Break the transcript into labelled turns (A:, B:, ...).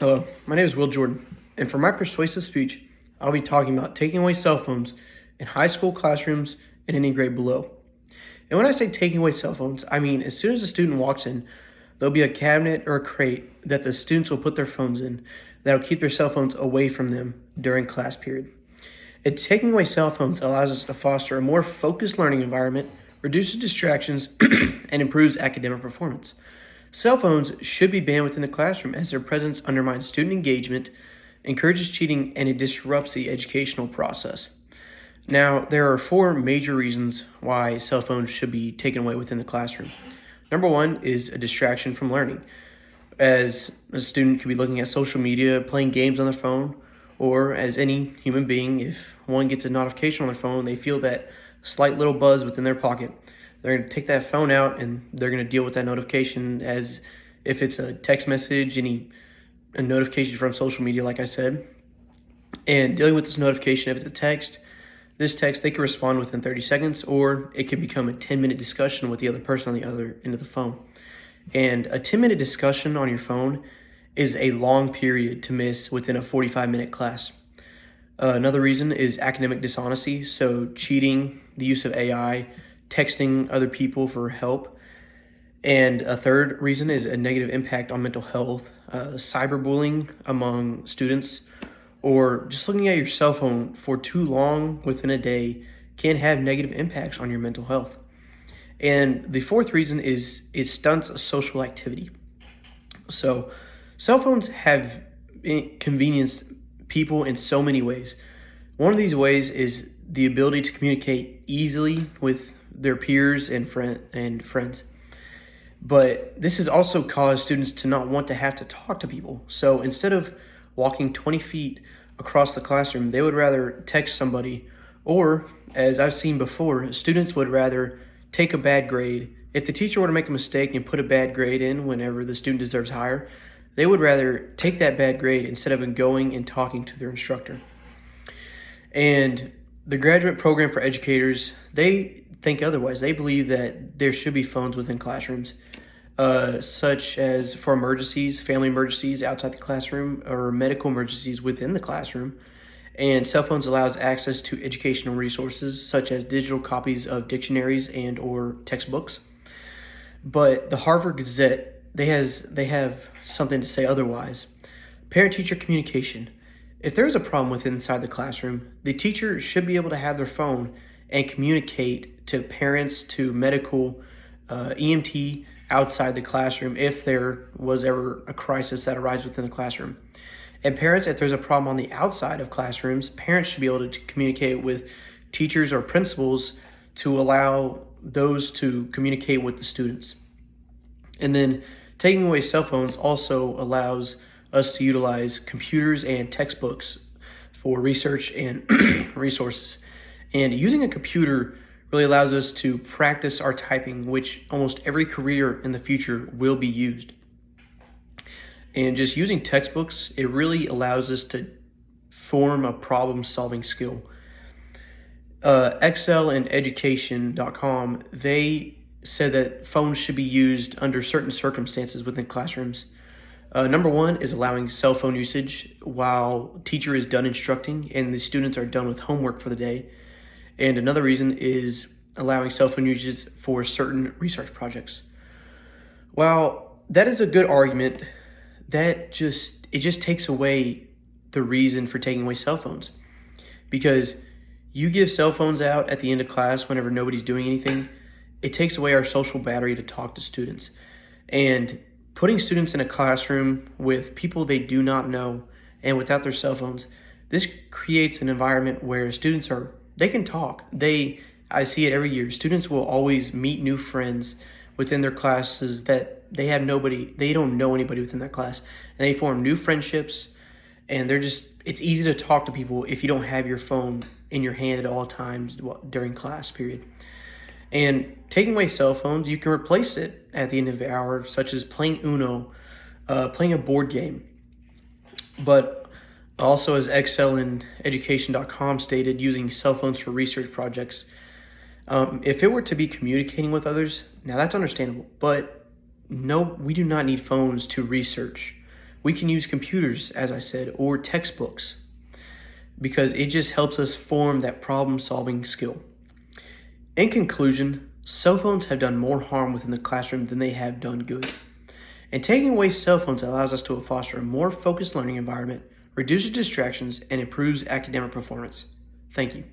A: Hello, my name is Will Jordan, and for my persuasive speech, I'll be talking about taking away cell phones in high school classrooms and any grade below. And when I say taking away cell phones, I mean as soon as a student walks in, there'll be a cabinet or a crate that the students will put their phones in that'll keep their cell phones away from them during class period. And taking away cell phones allows us to foster a more focused learning environment, reduces distractions, and improves academic performance. Cell phones should be banned within the classroom as their presence undermines student engagement, encourages cheating, and it disrupts the educational process. Now, there are four major reasons why cell phones should be taken away within the classroom. Number one is a distraction from learning, as a student could be looking at social media, playing games on their phone, or as any human being, if one gets a notification on their phone, they feel that slight little buzz within their pocket. They're going to take that phone out and they're going to deal with that notification as if it's a text message, a notification from social media, like I said. And dealing with this notification, if it's a text, this text, they can respond within 30 seconds, or it could become a 10-minute discussion with the other person on the other end of the phone. And a 10-minute discussion on your phone is a long period to miss within a 45-minute class. Another reason is academic dishonesty, so cheating, the use of AI, texting other people for help. And a third reason is a negative impact on mental health, cyberbullying among students, or just looking at your cell phone for too long within a day can have negative impacts on your mental health. And the fourth reason is it stunts social activity. So cell phones have convenienced people in so many ways. One of these ways is the ability to communicate easily with their peers and friends. But this has also caused students to not want to have to talk to people. So instead of walking 20 feet across the classroom, they would rather text somebody, or as I've seen before, students would rather take a bad grade. If the teacher were to make a mistake and put a bad grade in whenever the student deserves higher, they would rather take that bad grade instead of going and talking to their instructor. And the graduate program for educators, they think otherwise. They believe that there should be phones within classrooms, such as for emergencies, family emergencies outside the classroom, or medical emergencies within the classroom. And cell phones allows access to educational resources, such as digital copies of dictionaries and or textbooks. But the Harvard Gazette, they have something to say otherwise. Parent-teacher communication. If there's a problem within inside the classroom, the teacher should be able to have their phone and communicate to parents, to medical, EMT outside the classroom if there was ever a crisis that arises within the classroom. And parents, if there's a problem on the outside of classrooms, parents should be able to communicate with teachers or principals to allow those to communicate with the students. And then taking away cell phones also allows us to utilize computers and textbooks for research and resources. And using a computer really allows us to practice our typing, which almost every career in the future will be used. And just using textbooks, it really allows us to form a problem-solving skill. Excel and Education.com, they said that phones should be used under certain circumstances within classrooms. Number one is allowing cell phone usage while teacher is done instructing and the students are done with homework for the day. And another reason is allowing cell phone usage for certain research projects. While that is a good argument, it just takes away the reason for taking away cell phones. Because you give cell phones out at the end of class whenever nobody's doing anything, it takes away our social battery to talk to students. And putting students in a classroom with people they do not know and without their cell phones, this creates an environment where students they can talk. I see it every year. Students will always meet new friends within their classes that they don't know anybody within that class. And they form new friendships, and it's easy to talk to people if you don't have your phone in your hand at all times during class period. And taking away cell phones, you can replace it at the end of the hour, such as playing Uno, playing a board game. But also, as Excel and Education.com stated, using cell phones for research projects. If it were to be communicating with others, now that's understandable, but no, we do not need phones to research. We can use computers, as I said, or textbooks, because it just helps us form that problem-solving skill. In conclusion, cell phones have done more harm within the classroom than they have done good. And taking away cell phones allows us to foster a more focused learning environment, reduces distractions, and improves academic performance. Thank you.